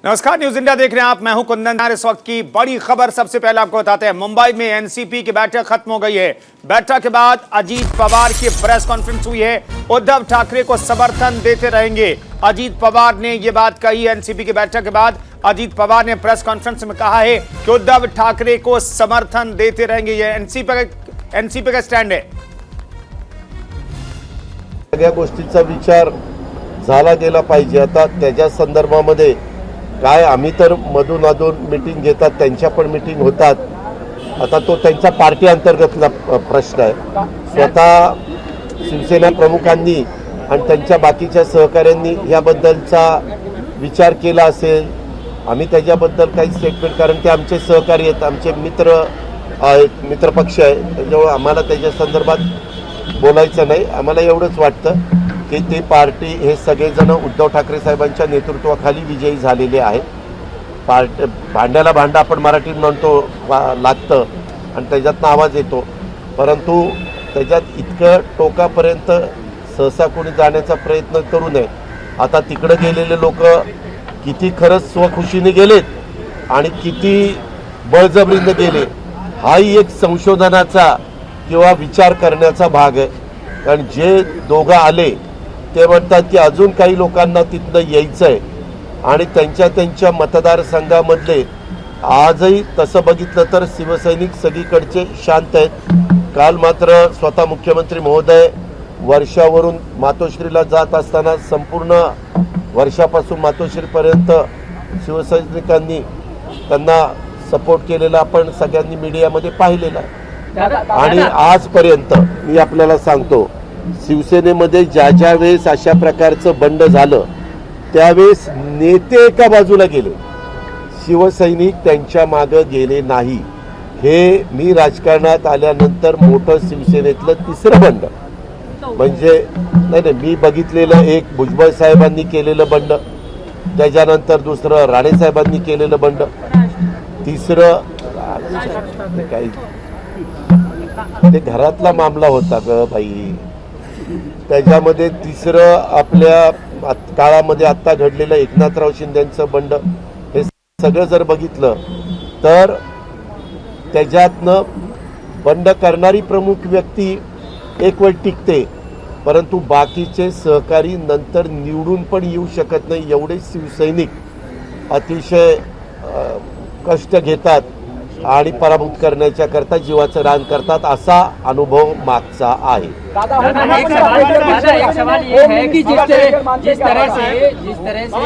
नमस्कार, news India देख रहे हैं आप। मैं हूं कुंदन। इस वक्त की बड़ी खबर सबसे पहले आपको बताते हैं। मुंबई में एनसीपी की बैठक खत्म हो गई है। बैठक के बाद अजीत पवार की प्रेस कॉन्फ्रेंस हुई है। उद्धव ठाकरे को समर्थन देते रहेंगे, अजीत पवार ने यह बात कही। एनसीपी की बैठक के बाद अजीत पवार ने प्रेस कॉन्फ्रेंस में कहा है कि उद्धव ठाकरे को समर्थन देते रहेंगे। यह एनसीपी का स्टैंड है। सगळ्या गोष्टीचा विचार झाला गेला पाहिजे। आता त्याच्या संदर्भामध्ये काय आम्ही तर मधून अधून मीटिंग घेतात, त्यांच्या पण मीटिंग होतात। आता तो त्यांचा पार्टी अंतर्गतला प्रश्न आहे। स्वतः शिवसेना प्रमुखांनी आणि त्यांच्या बाकीच्या सहकाऱ्यांनी याबद्दलचा विचार केला असेल। आम्ही त्याच्याबद्दल काही स्टेटमेंट, कारण ते आमचे सहकारी आहेत, आमचे मित्र आहेत, मित्रपक्ष आहे, त्याच्यामुळे आम्हाला त्याच्या संदर्भात बोलायचं नाही। आम्हाला एवढंच वाटतं की ती पार्टी हे सगळेजण उद्धव ठाकरे साहेबांच्या नेतृत्वाखाली विजयी झालेले आहेत। भांड्याला भांडा आपण मराठीत म्हणतो लागतं आणि त्याच्यातनं आवाज येतो, परंतु त्याच्यात इतकं टोकापर्यंत सहसा कोणी जाण्याचा प्रयत्न करू नये। आता तिकडे गेलेले लोक किती खरंच स्वखुशीने गेलेत आणि किती बळजबरीने गेले, हाही एक संशोधनाचा किंवा विचार करण्याचा भाग आहे। कारण जे दोघं आले ते म्हणतात की अजून काही लोकांना तिथनं यायचं आहे आणि त्यांच्या मतदारसंघामधले आजही तसं बघितलं तर शिवसैनिक सगळीकडचे शांत आहेत। काल मात्र स्वतः मुख्यमंत्री महोदय वर्षावरून मातोश्रीला जात असताना संपूर्ण वर्षापासून मातोश्रीपर्यंत शिवसैनिकांनी त्यांना सपोर्ट केलेला आपण सगळ्यांनी मीडियामध्ये पाहिलेला आहे। आणि आजपर्यंत मी आपल्याला सांगतो, शिवसेनेमध्ये ज्या वेळेस अशा प्रकारचं बंड झालं त्यावेळेस नेते एका बाजूला गेले, शिवसैनिक त्यांच्या मागे गेले नाही। हे मी राजकारणात आल्यानंतर मोठं शिवसेनेतलं तिसरं बंड म्हणजे नाही, मी बघितलेलं एक भुजबळ साहेबांनी केलेलं बंड, त्याच्यानंतर दुसरं राणे साहेबांनी केलेलं बंड, तिसरं काही ते घरातला मामला होता ग बाई, त्याच्यामध्ये तिसरं आपल्या काळामध्ये आता घडलेलं एकनाथराव शिंदेचं बंड, हे सगळं जर बघितलं तर त्याच्यातनं बंड करणारी प्रमुख व्यक्ती एक वेळ टिकते, परंतु बाकीचे सहकारी नंतर निवडून पण येऊ शकत नाही। एवढे शिवसैनिक अतिशय कष्ट घेतात आणि पराभूत करण्याच्या करता जीवाचं रान करतात, असा अनुभव मागचा आहे। एक सवाल ये है कि जिस तरह से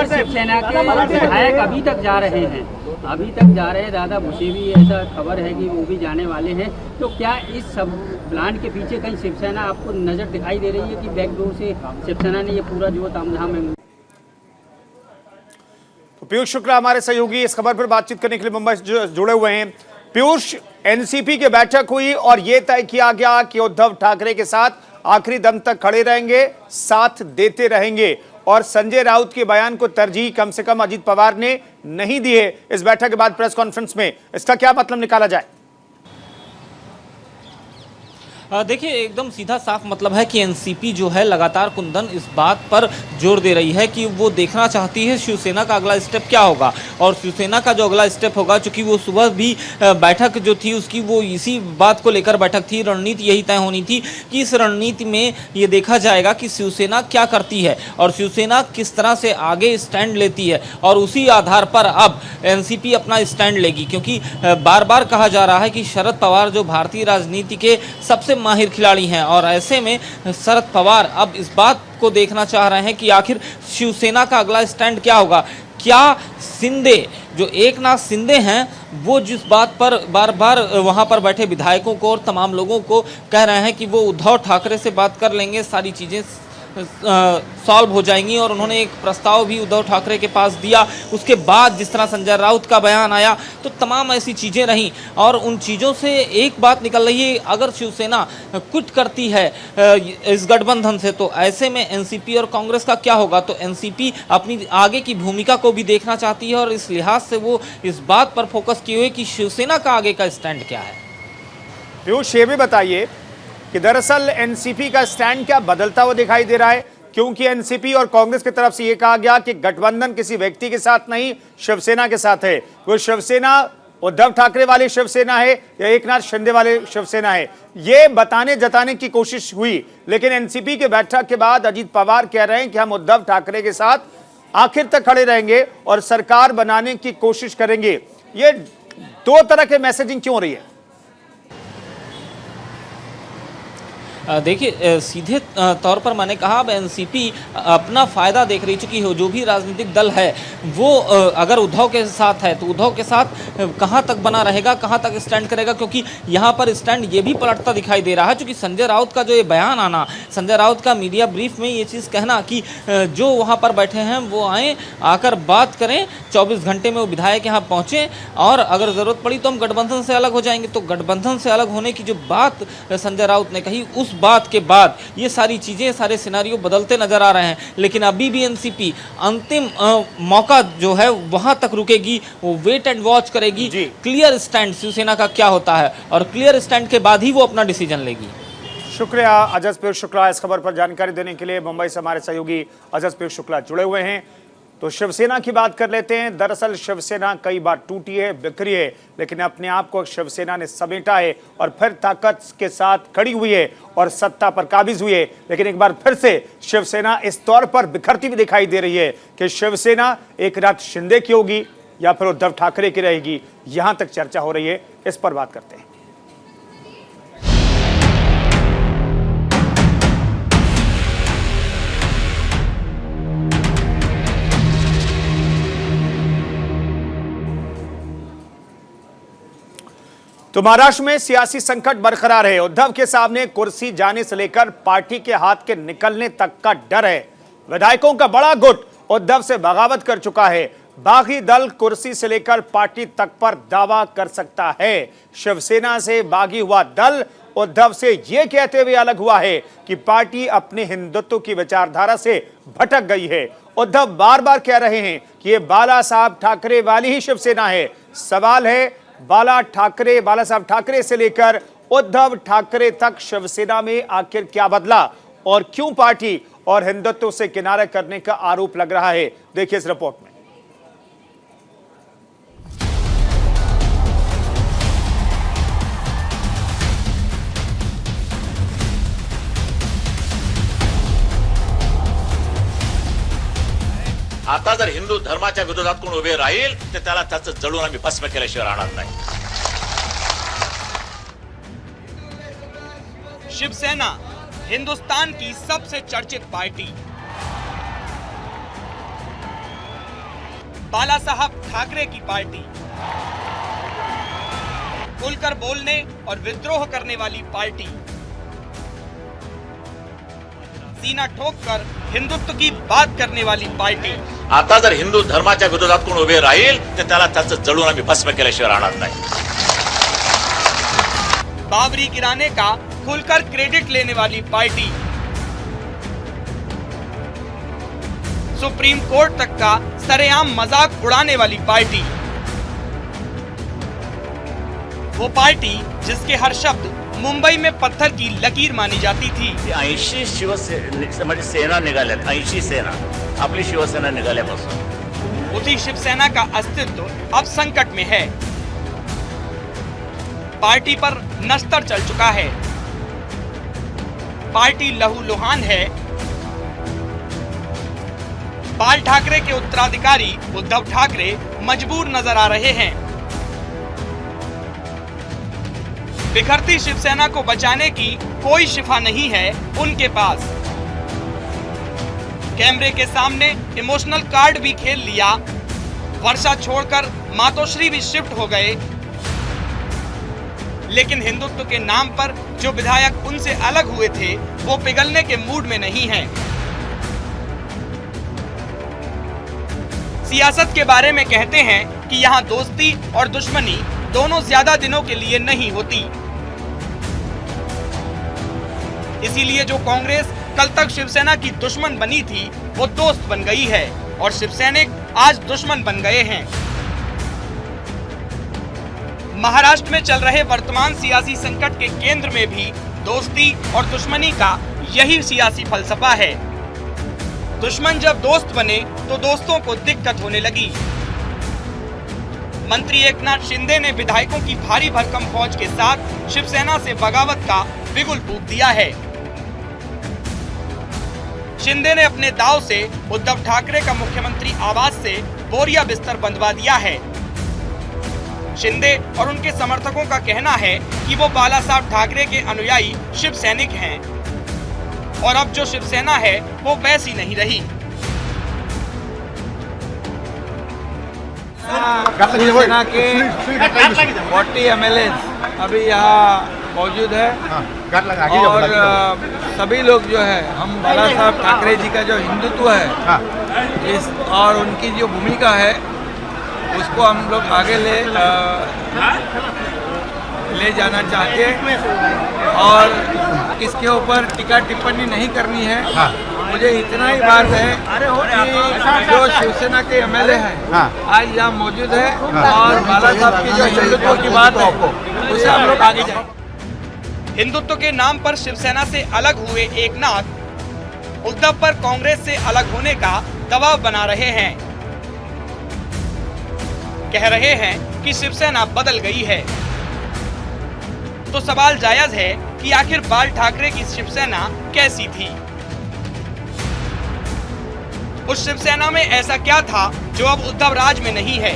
शिवसेना के विधायक अभी तक जा रहे हैं, दादा भूसे भी ऐसा खबर है कि वो भी जाने वाले हैं, तो क्या इस सब प्लान के पीछे कहीं शिवसेना आपको नजर दिखाई दे रही है कि बैकडोर से शिवसेना ने ये पूरा जो तामझाम है? तो पीयूष शुक्ला हमारे सहयोगी इस खबर पर बातचीत करने के लिए मुंबई से जुड़े हुए हैं। पीयूष, एनसीपी की बैठक हुई और यह तय किया गया कि उद्धव ठाकरे के साथ आखिरी दम तक खड़े रहेंगे, साथ देते रहेंगे, और संजय राउत के बयान को तरजीह कम से कम अजीत पवार ने नहीं दी है। इस बैठक के बाद प्रेस कॉन्फ्रेंस में इसका क्या मतलब निकाला जाए? देखिए, एकदम सीधा साफ मतलब है कि एनसीपी जो है लगातार कुंदन इस बात पर जोर दे रही है कि वो देखना चाहती है शिवसेना का अगला स्टेप क्या होगा। और शिवसेना का जो अगला स्टेप होगा, चूंकि वो सुबह भी बैठक जो थी उसकी वो इसी बात को लेकर बैठक थी, रणनीति यही तय होनी थी कि इस रणनीति में ये देखा जाएगा कि शिवसेना क्या करती है और शिवसेना किस तरह से आगे स्टैंड लेती है, और उसी आधार पर अब एनसीपी अपना स्टैंड लेगी। क्योंकि बार बार कहा जा रहा है कि शरद पवार जो भारतीय राजनीति के सबसे माहिर खिलाड़ी हैं, और ऐसे में शरद पवार अब इस बात को देखना चाह रहे हैं कि आखिर शिवसेना का अगला स्टैंड क्या होगा। क्या शिंदे, जो एकनाथ शिंदे हैं, वो जिस बात पर बार बार वहां पर बैठे विधायकों को और तमाम लोगों को कह रहे हैं कि वो उद्धव ठाकरे से बात कर लेंगे, सारी चीज़ें सॉल्व हो जाएंगी, और उन्होंने एक प्रस्ताव भी उद्धव ठाकरे के पास दिया। उसके बाद जिस तरह संजय राउत का बयान आया, तो तमाम ऐसी चीज़ें रहीं, और उन चीज़ों से एक बात निकल रही है, अगर शिवसेना क्विट करती है इस गठबंधन से, तो ऐसे में एनसीपी और कांग्रेस का क्या होगा। तो एनसीपी अपनी आगे की भूमिका को भी देखना चाहती है, और इस लिहाज से वो इस बात पर फोकस किए हुए कि शिवसेना का आगे का स्टैंड क्या है। पीयूष, ये भी बताइए कि दरअसल एनसीपी का स्टैंड क्या बदलता हुआ दिखाई दे रहा है? क्योंकि एनसीपी और कांग्रेस की तरफ से यह कहा गया कि गठबंधन किसी व्यक्ति के साथ नहीं, शिवसेना के साथ है। वो शिवसेना उद्धव ठाकरे वाली शिवसेना है या एकनाथ शिंदे वाले शिवसेना है, ये बताने जताने की कोशिश हुई। लेकिन एनसीपी के बैठक के बाद अजीत पवार कह रहे हैं कि हम उद्धव ठाकरे के साथ आखिर तक खड़े रहेंगे और सरकार बनाने की कोशिश करेंगे। ये दो तरह के मैसेजिंग क्यों हो रही है? देखिए, सीधे तौर पर मैंने कहा अब एनसीपी अपना फ़ायदा देख रही, चूँकि जो भी राजनीतिक दल है वो अगर उद्धव के साथ है तो उद्धव के साथ कहाँ तक बना रहेगा, कहाँ तक स्टैंड करेगा, क्योंकि यहाँ पर स्टैंड ये भी पलटता दिखाई दे रहा है। चूँकि संजय राउत का जो ये बयान आना, संजय राउत का मीडिया ब्रीफ में ये चीज़ कहना कि जो वहाँ पर बैठे हैं वो आएँ, आकर बात करें, 24 घंटे में वो विधायक यहाँ पहुँचें और अगर ज़रूरत पड़ी तो हम गठबंधन से अलग हो जाएंगे। तो गठबंधन से अलग होने की जो बात संजय राउत ने कही, उस बात के बाद ये सारी चीजें, सारे सिनारियो बदलते नजर आ रहे हैं। लेकिन अभी भी एनसीपी अंतिम मौका जो है वहां तक रुकेगी, वो वेट एंड वॉच करेगी। क्लियर स्टैंड शिवसेना का क्या होता है और क्लियर स्टैंड के बाद ही वो अपना डिसीजन लेगी। शुक्रिया अजस पीयूष शुक्ला, इस खबर पर जानकारी देने के लिए। मुंबई से हमारे सहयोगी अजस पीयूष शुक्ला जुड़े हुए हैं। तो शिवसेना की बात कर लेते हैं। दरअसल शिवसेना कई बार टूटी है, बिखरी है, लेकिन अपने आप को शिवसेना ने समेटा है और फिर ताकत के साथ खड़ी हुई है और सत्ता पर काबिज हुई है। लेकिन एक बार फिर से शिवसेना इस तौर पर बिखरती हुई दिखाई दे रही है कि शिवसेना एकनाथ शिंदे की होगी या फिर उद्धव ठाकरे की रहेगी। यहां तक चर्चा हो रही है, इस पर बात करते हैं। तो महाराष्ट्र में सियासी संकट बरकरार है। उद्धव के सामने कुर्सी जाने से लेकर पार्टी के हाथ के निकलने तक का डर है। विधायकों का बड़ा गुट उद्धव से बगावत कर चुका है। बागी दल कुर्सी से लेकर पार्टी तक पर दावा कर सकता है। शिवसेना से बागी हुआ दल उद्धव से यह कहते हुए अलग हुआ है कि पार्टी अपने हिंदुत्व की विचारधारा से भटक गई है। उद्धव बार बार कह रहे हैं कि यह बाला साहब ठाकरे वाली ही शिवसेना है। सवाल है, बाला साहब ठाकरे से लेकर उद्धव ठाकरे तक शिवसेना में आखिर क्या बदला और क्यों पार्टी और हिंदुत्व से किनारा करने का आरोप लग रहा है? देखिए इस रिपोर्ट में। आता जर हिंदू धर्माच्या विरोधात कोण उभे राहील तर त्याला त्याचं जळून आम्ही भस्म केल्याशिवाय राहणार नाही। शिवसेना हिंदुस्तान की सबसे चर्चित पार्टी। बाला साहब ठाकरे की पार्टी। खुलकर बोलने और विद्रोह करने वाली पार्टी। सीना ठोककर हिंदुत्व की बात करने वाली पार्टी। आता जर हिंदू धर्माच्या विरोधात कोण उभे राहील तर त्याला त्याचं जळून आम्ही भस्म केल्याशिवाय राहणार नाही। बाबरी गिराने का खुलकर क्रेडिट लेने वाली पार्टी। सुप्रीम कोर्ट तक का सरेआम मजाक उड़ाने वाली पार्टी। वो पार्टी जिसके हर शब्द मुंबई में पत्थर की लकीर मानी जाती थी। 80 सेना निघाल्यात, 80 सेना आपली शिवसेना निघाल्यापासून। उसी शिवसेना का अस्तित्व अब संकट में है। पार्टी पर नस्तर चल चुका है। पार्टी लहूलुहान है। बाल ठाकरे के उत्तराधिकारी उद्धव ठाकरे मजबूर नजर आ रहे हैं। बिखरती शिवसेना को बचाने की कोई शिफा नहीं है उनके पास। कैमरे के सामने इमोशनल कार्ड भी खेल लिया। वर्षा छोड़कर मातोश्री भी शिफ्ट हो गए। लेकिन हिंदुत्व के नाम पर जो विधायक उनसे अलग हुए थे वो पिघलने के मूड में नहीं हैं। सियासत के बारे में कहते हैं कि यहाँ दोस्ती और दुश्मनी दोनों ज्यादा दिनों के लिए नहीं होती। इसीलिए जो कांग्रेस कल तक शिवसेना की दुश्मन बनी थी वो दोस्त बन गई है और शिवसैनिक आज दुश्मन बन गए हैं। महाराष्ट्र में चल रहे वर्तमान सियासी संकट के केंद्र में भी दोस्ती और दुश्मनी का यही सियासी फलसफा है। दुश्मन जब दोस्त बने तो दोस्तों को दिक्कत होने लगी। मंत्री एकनाथ शिंदे ने विधायकों की भारी भरकम फौज के साथ शिवसेना से बगावत का बिगुल फूंक दिया है। शिंदे ने अपने दाव से उद्धव ठाकरे का मुख्यमंत्री आवास से बोरिया बिस्तर बंधवा दिया है। शिंदे और उनके समर्थकों का कहना है कि वो बाला साहब ठाकरे के अनुयायी शिव सैनिक हैं और अब जो शिवसेना है वो वैसी नहीं रही। शिवसेना के 40 MLA अभी यहाँ मौजूद है और सभी लोग जो है हम बाला साहब ठाकरे जी का जो हिंदुत्व है इस और उनकी जो भूमिका है उसको हम लोग आगे ले जाना चाहते हैं और इसके ऊपर टीका टिप्पणी नहीं करनी है। मुझे इतना ही बात है कि जो शिवसेना के MLA हैं आज यहाँ मौजूद है और बाला साहब की जो हिंदुत्व की बात है उसे हम लोग आगे जाएंगे। हिंदुत्व के नाम पर शिवसेना से अलग हुए एकनाथ उद्धव पर कांग्रेस से अलग होने का दबाव बना रहे हैं। कह रहे हैं कि शिवसेना बदल गई है। तो सवाल जायज है कि आखिर बाल ठाकरे की शिवसेना कैसी थी? उस शिवसेना में ऐसा क्या था जो अब उद्धव राज में नहीं है?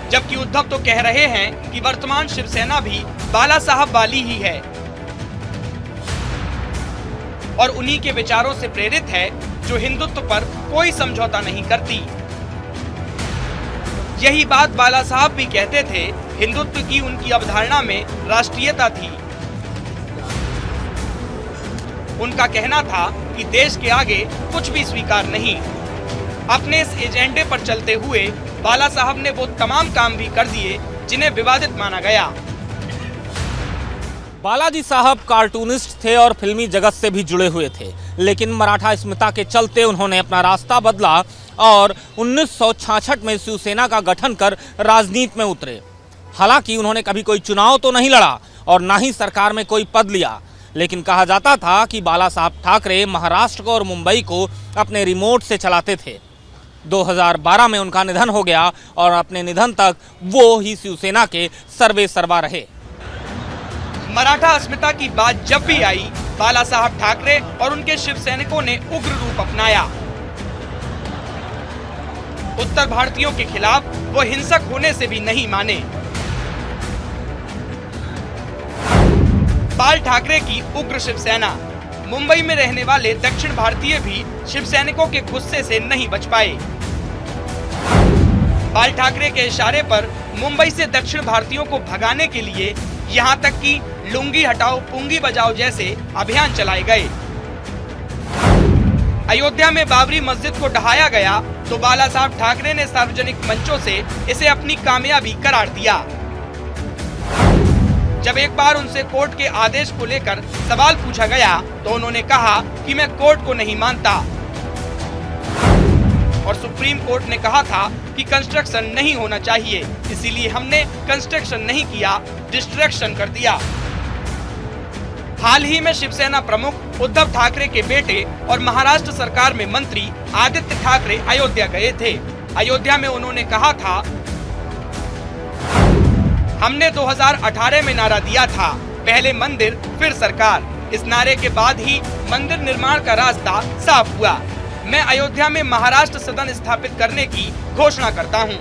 जबकि उद्धव तो कह रहे हैं कि वर्तमान शिवसेना भी बाला साहब वाली ही है और उन्हीं के विचारों से प्रेरित है जो हिंदुत्व पर कोई समझौता नहीं करती। यही बात बाला साहब भी कहते थे। हिंदुत्व की उनकी अवधारणा में राष्ट्रीयता थी। उनका कहना था कि देश के आगे कुछ भी स्वीकार नहीं। अपने इस एजेंडे पर चलते हुए बाला साहब ने वो तमाम काम भी कर दिए जिन्हें विवादित माना गया। बालाजी साहब कार्टूनिस्ट थे और फिल्मी जगत से भी जुड़े हुए थे, लेकिन मराठा अस्मिता के चलते उन्होंने अपना रास्ता बदला और 1966 में शिवसेना का गठन कर राजनीति में उतरे। हालांकि उन्होंने कभी कोई चुनाव तो नहीं लड़ा और ना ही सरकार में कोई पद लिया, लेकिन कहा जाता था कि बाला साहब ठाकरे महाराष्ट्र को और मुंबई को अपने रिमोट से चलाते थे। 2012 में उनका निधन हो गया और अपने निधन तक वो ही शिवसेना के सर्वे सर्वा रहे। मराठा अस्मिता की बात जब भी आई, बाला साहब ठाकरे और उनके शिव सैनिकों ने उग्र रूप अपनाया। उत्तर भारतीयों के खिलाफ वो हिंसक होने से भी नहीं माने। बाल ठाकरे की उग्र शिवसेना। मुंबई में रहने वाले दक्षिण भारतीय भी शिव सैनिकों के गुस्से से नहीं बच पाए। बाल ठाकरे के इशारे पर मुंबई से दक्षिण भारतीयों को भगाने के लिए यहां तक कि लुंगी हटाओ पुंगी बजाओ जैसे अभियान चलाए गए। अयोध्या में बाबरी मस्जिद को ढहाया गया तो बाला साहब ठाकरे ने सार्वजनिक मंचों से इसे अपनी कामयाबी करार दिया। जब एक बार उनसे कोर्ट के आदेश को लेकर सवाल पूछा गया तो उन्होंने कहा कि मैं कोर्ट को नहीं मानता और सुप्रीम कोर्ट ने कहा था कि कंस्ट्रक्शन नहीं होना चाहिए, इसीलिए हमने कंस्ट्रक्शन नहीं किया, डिस्ट्रैक्शन कर दिया। हाल ही में शिवसेना प्रमुख उद्धव ठाकरे के बेटे और महाराष्ट्र सरकार में मंत्री आदित्य ठाकरे अयोध्या गए थे। अयोध्या में उन्होंने कहा था, हमने 2018 में नारा दिया था, पहले मंदिर फिर सरकार। इस नारे के बाद ही मंदिर निर्माण का रास्ता साफ हुआ। मैं अयोध्या में महाराष्ट्र सदन स्थापित करने की घोषणा करता हूं।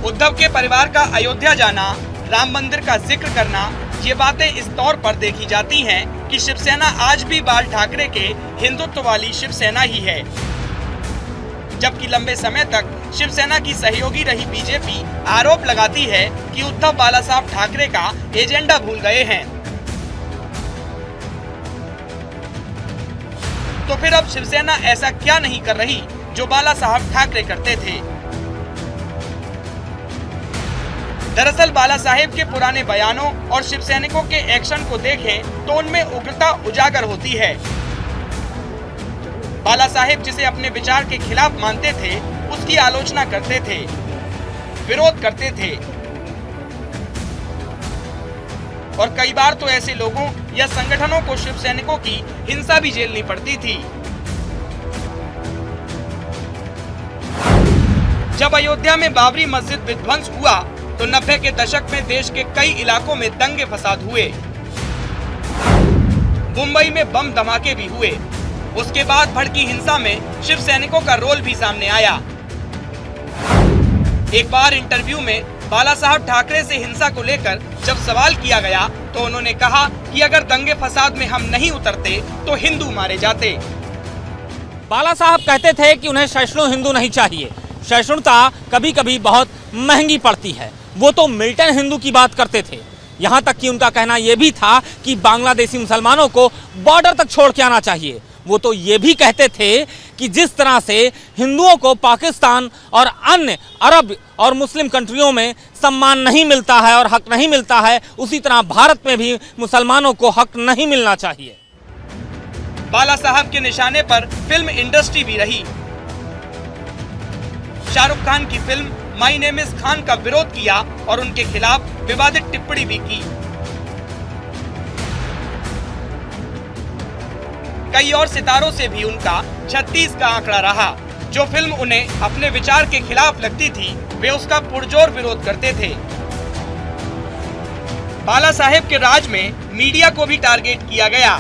उद्धव के परिवार का अयोध्या जाना, राम मंदिर का जिक्र करना, ये बातें इस तौर पर देखी जाती हैं कि शिवसेना आज भी बाल ठाकरे के हिंदुत्व वाली शिवसेना ही है। जबकि लंबे समय तक शिवसेना की सहयोगी रही बीजेपी आरोप लगाती है कि उद्धव बाला साहब ठाकरे का एजेंडा भूल गए हैं। तो फिर अब शिवसेना ऐसा क्या नहीं कर रही जो बाला साहब ठाकरे करते थे? दरअसल बाला साहेब के पुराने बयानों और शिव सैनिकों के एक्शन को देखें तो उनमें उग्रता उजागर होती है। बाला साहेब जिसे अपने विचार के खिलाफ मानते थे, उसकी आलोचना करते थे, विरोध करते थे। और कई बार तो ऐसे लोगों या संगठनों को शिव सैनिकों की हिंसा भी झेलनी पड़ती थी। जब अयोध्या में बाबरी मस्जिद विध्वंस हुआ तो 90 के दशक में देश के कई इलाकों में दंगे फसाद हुए। मुंबई में बम धमाके भी हुए। उसके बाद भड़की हिंसा में शिव सैनिकों का रोल भी सामने आया। एक बार इंटरव्यू में बाला साहब ठाकरे से हिंसा को लेकर जब सवाल किया गया तो उन्होंने कहा कि अगर दंगे फसाद में हम नहीं उतरते तो हिंदू मारे जाते। बाला साहब कहते थे कि उन्हें सहिष्णु हिंदू नहीं चाहिए, सहिष्णुता कभी कभी बहुत महंगी पड़ती है। वो तो मिल्टन हिंदू की बात करते थे। यहाँ तक कि उनका कहना यह भी था कि बांग्लादेशी मुसलमानों को बॉर्डर तक छोड़ के आना चाहिए। वो तो ये भी कहते थे कि जिस तरह से हिंदुओं को पाकिस्तान और अन्य अरब और मुस्लिम कंट्रियों में सम्मान नहीं मिलता है और हक नहीं मिलता है, उसी तरह भारत में भी मुसलमानों को हक नहीं मिलना चाहिए। बाला साहब के निशाने पर फिल्म इंडस्ट्री भी रही। शाहरुख खान की film my name is Khan का विरोध किया और उनके खिलाफ विवादित टिप्पणी भी की। कई और सितारों से भी उनका 36 का आंकड़ा रहा। जो फिल्म उन्हें अपने विचार के खिलाफ लगती थी वे उसका पुरजोर विरोध करते थे। बाला साहेब के राज में मीडिया को भी टारगेट किया गया।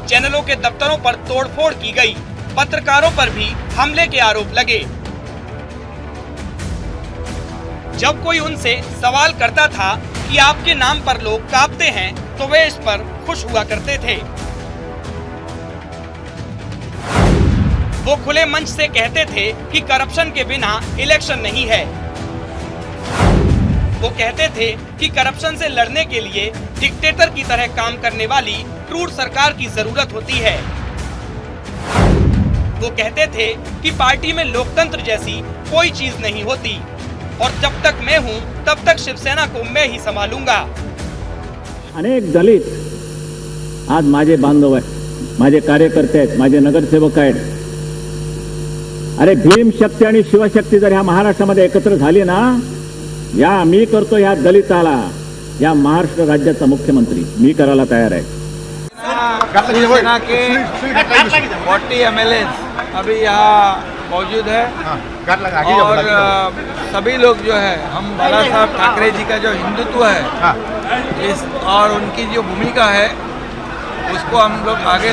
चैनलों के दफ्तरों पर तोड़फोड़ की गई। पत्रकारों पर भी हमले के आरोप लगे। जब कोई उनसे सवाल करता था कि आपके नाम पर लोग कांपते हैं तो वे इस पर खुश हुआ करते थे। वो खुले मंच से कहते थे कि करप्शन के बिना इलेक्शन नहीं है। वो कहते थे कि करप्शन से लड़ने के लिए डिक्टेटर की तरह काम करने वाली क्रूर सरकार की जरूरत होती है। वो कहते थे कि पार्टी में लोकतंत्र जैसी कोई चीज नहीं होती और जब तक मैं हूं तब तक शिवसेना को मैं ही संभालूंगा। अनेक दलित आज माझे बांधव आहेत, माझे कार्यकर्ते आहेत, माझे नगरसेवक आहेत। अरे भीमशक्ती आणि शिवशक्ती जर ह्या महाराष्ट्रामध्ये एकत्र झाली ना, या मी करतो ह्या दलिताला या महाराष्ट्र राज्याचा मुख्यमंत्री मी करायला तयार आहे। शिवसेना के 40 MLA अभी यहाँ मौजूद है और सभी लोग जो है हम बाला साहब ठाकरे जी का जो हिंदुत्व है इस और उनकी जो भूमिका है उसको हम लोग आगे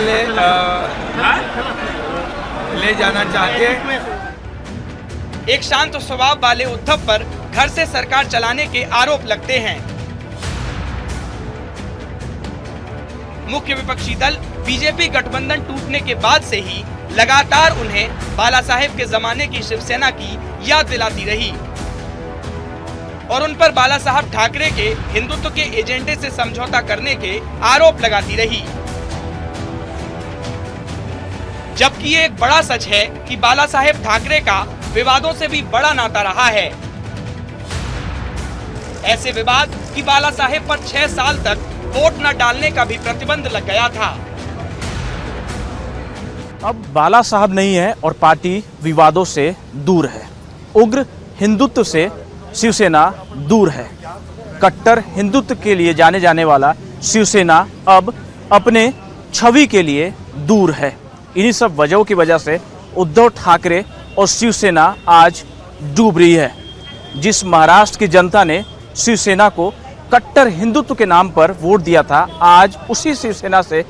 ले जाना चाहते हैं। एक शांत स्वभाव वाले उद्धव पर घर से सरकार चलाने के आरोप लगते हैं। मुख्य विपक्षी दल बीजेपी गठबंधन टूटने के बाद से ही लगातार उन्हें बाला साहेब के जमाने की शिवसेना की याद दिलाती रही और उन पर बाला साहब ठाकरे के हिंदुत्व के एजेंडे से समझौता करने के आरोप लगाती रही। जबकि ये एक बड़ा सच है कि बाला साहेब ठाकरे का विवादों से भी बड़ा नाता रहा है। ऐसे विवाद कि बाला साहेब पर 6 साल तक वोट न डालने का भी प्रतिबंध लग गया था। अब बाला साहब नहीं है और पार्टी विवादों से दूर है। उग्र हिंदुत्व से शिवसेना दूर है। कट्टर हिंदुत्व के लिए जाने जाने वाला शिवसेना अब अपने छवि के लिए दूर है। इन्हीं सब वजहों की वजह से उद्धव ठाकरे और शिवसेना आज डूब रही है। जिस महाराष्ट्र की जनता ने शिवसेना को कट्टर हिंदुत्व के नाम पर वोट दिया था, आज उसी शिवसेना से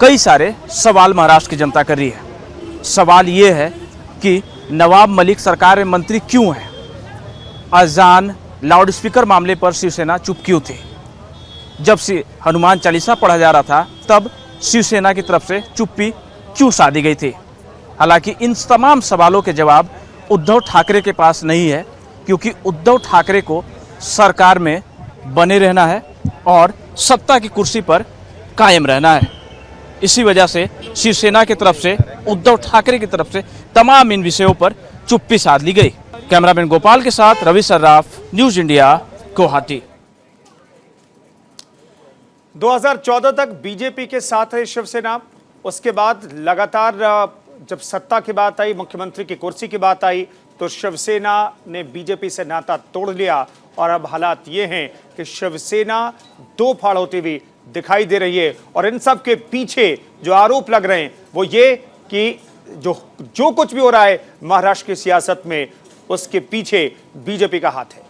कई सारे सवाल महाराष्ट्र की जनता कर रही है। सवाल ये है कि नवाब मलिक सरकार में मंत्री क्यों है? अजान लाउडस्पीकर मामले पर शिवसेना चुप क्यों थी? जब से हनुमान चालीसा पढ़ा जा रहा था तब शिवसेना की तरफ से चुप्पी क्यों साधी गई थी? हालांकि इन तमाम सवालों के जवाब उद्धव ठाकरे के पास नहीं है, क्योंकि उद्धव ठाकरे को सरकार में बने रहना है और सत्ता की कुर्सी पर कायम रहना है। इसी वजह से शिवसेना की तरफ से, उद्धव ठाकरे की तरफ से तमाम इन विषयों पर चुप्पी साध ली गई। कैमरामैन गोपाल के साथ रवि सर्राफ, न्यूज इंडिया, गुवाहाटी। 2014 तक बीजेपी के साथ है शिवसेना। उसके बाद लगातार जब सत्ता की बात आई, मुख्यमंत्री की कुर्सी की बात आई, तो शिवसेना ने बीजेपी से नाता तोड़ लिया और अब हालात ये हैं कि शिवसेना दो फाड़ होती हुई दिखाई दे रही है। और इन सब के पीछे जो आरोप लग रहे हैं वो ये कि जो कुछ भी हो रहा है महाराष्ट्र की सियासत में, उसके पीछे बीजेपी का हाथ है।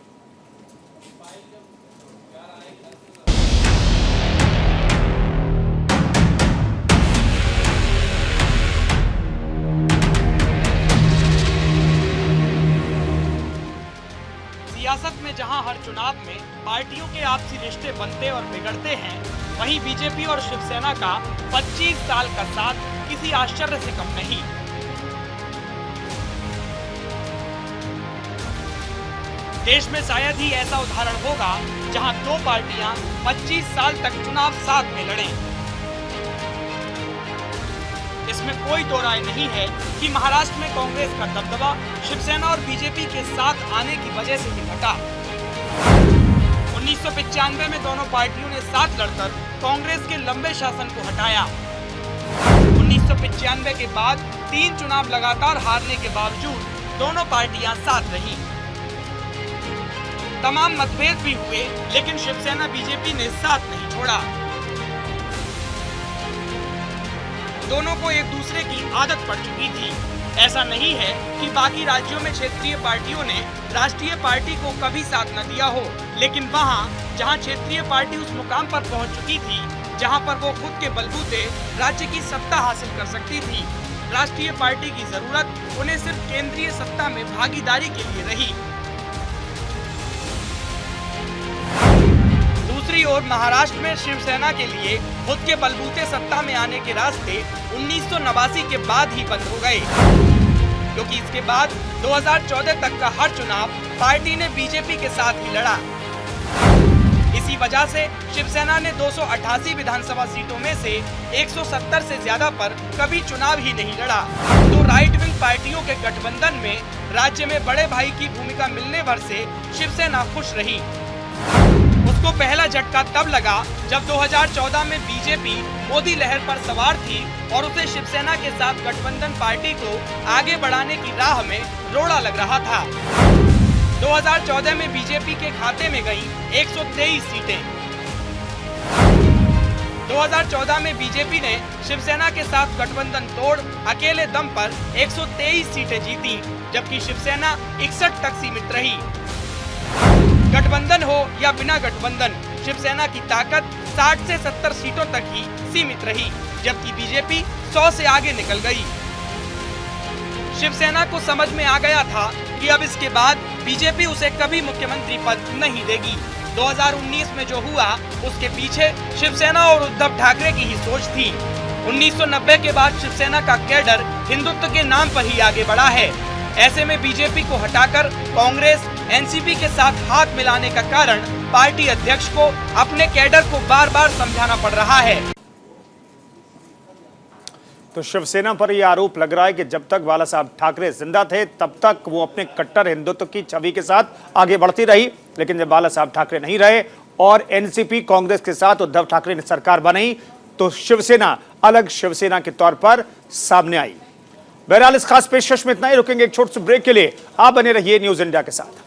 सियासत में जहां हर चुनाव में पार्टियों के आपसी रिश्ते बनते और बिगड़ते हैं, वहीं बीजेपी और शिवसेना का 25 साल का साथ किसी आश्चर्य से कम नहीं। देश में शायद ही ऐसा उदाहरण होगा जहां दो पार्टियां 25 साल तक चुनाव साथ में लड़ें। इसमें कोई दो राय नहीं है कि महाराष्ट्र में कांग्रेस का दबदबा शिवसेना और बीजेपी के साथ आने की वजह से ही घटा। 1995 में दोनों पार्टियों ने साथ लड़कर कांग्रेस के लंबे शासन को हटाया। 1995 के बाद 3 चुनाव लगातार हारने के बावजूद दोनों पार्टियां साथ रहीं। तमाम मतभेद भी हुए, लेकिन शिवसेना बीजेपी ने साथ नहीं छोड़ा। दोनों को एक दूसरे की आदत पड़ चुकी थी। ऐसा नहीं है कि बाकी राज्यों में क्षेत्रीय पार्टियों ने राष्ट्रीय पार्टी को कभी साथ न दिया हो, लेकिन वहां जहां क्षेत्रीय पार्टी उस मुकाम पर पहुंच चुकी थी जहां पर वो खुद के बलबूते राज्य की सत्ता हासिल कर सकती थी, राष्ट्रीय पार्टी की जरूरत उन्हें सिर्फ केंद्रीय सत्ता में भागीदारी के लिए रही। दूसरी ओर महाराष्ट्र में शिवसेना के लिए खुद के बलबूते सत्ता में आने के रास्ते 1989 के बाद ही बंद हो गए, क्योंकि इसके बाद 2014 तक का हर चुनाव पार्टी ने बीजेपी के साथ ही लड़ा। इसी वजह से शिवसेना ने 288 विधानसभा सीटों में से 170 से ज्यादा पर कभी चुनाव ही नहीं लड़ा। तो राइट विंग पार्टियों के गठबंधन में राज्य में बड़े भाई की भूमिका मिलने भर से शिवसेना खुश रही। उसको पहला झटका तब लगा जब 2014 में बीजेपी मोदी लहर पर सवार थी और उसे शिवसेना के साथ गठबंधन पार्टी को आगे बढ़ाने की राह में रोड़ा लग रहा था। 2014 में बीजेपी के खाते में गई 123 सीटें। 2014 में बीजेपी ने शिवसेना के साथ गठबंधन तोड़ अकेले दम पर 123 सीटें जीती, जबकि शिवसेना 61 तक सीमित रही। गठबंधन हो या बिना गठबंधन, शिवसेना की ताकत 60 से 70 सीटों तक ही सीमित रही, जबकि बीजेपी 100 से आगे निकल गई। शिवसेना को समझ में आ गया था कि अब इसके बाद बीजेपी उसे कभी मुख्यमंत्री पद नहीं देगी। 2019 में जो हुआ उसके पीछे शिवसेना और उद्धव ठाकरे की ही सोच थी। 1990 के बाद शिवसेना का कैडर हिंदुत्व के नाम पर ही आगे बढ़ा है। ऐसे में बीजेपी को हटाकर कांग्रेस एनसीपी के साथ हाथ मिलाने का कारण पार्टी अध्यक्ष को अपने कैडर को बार बार समझाना पड़ रहा है। तो शिवसेना पर यह आरोप लग रहा है कि जब तक बाला साहब ठाकरे जिंदा थे तब तक वो अपने कट्टर हिंदुत्व की छवि के साथ आगे बढ़ती रही, लेकिन जब बाला साहब ठाकरे नहीं रहे और एनसीपी कांग्रेस के साथ उद्धव ठाकरे ने सरकार बनाई तो शिवसेना अलग शिवसेना के तौर पर सामने आई। बहरहाल इस खास पेशकश में इतना ही, रुकेंगे एक छोटे से ब्रेक के लिए। आप बने रहिए न्यूज इंडिया के साथ।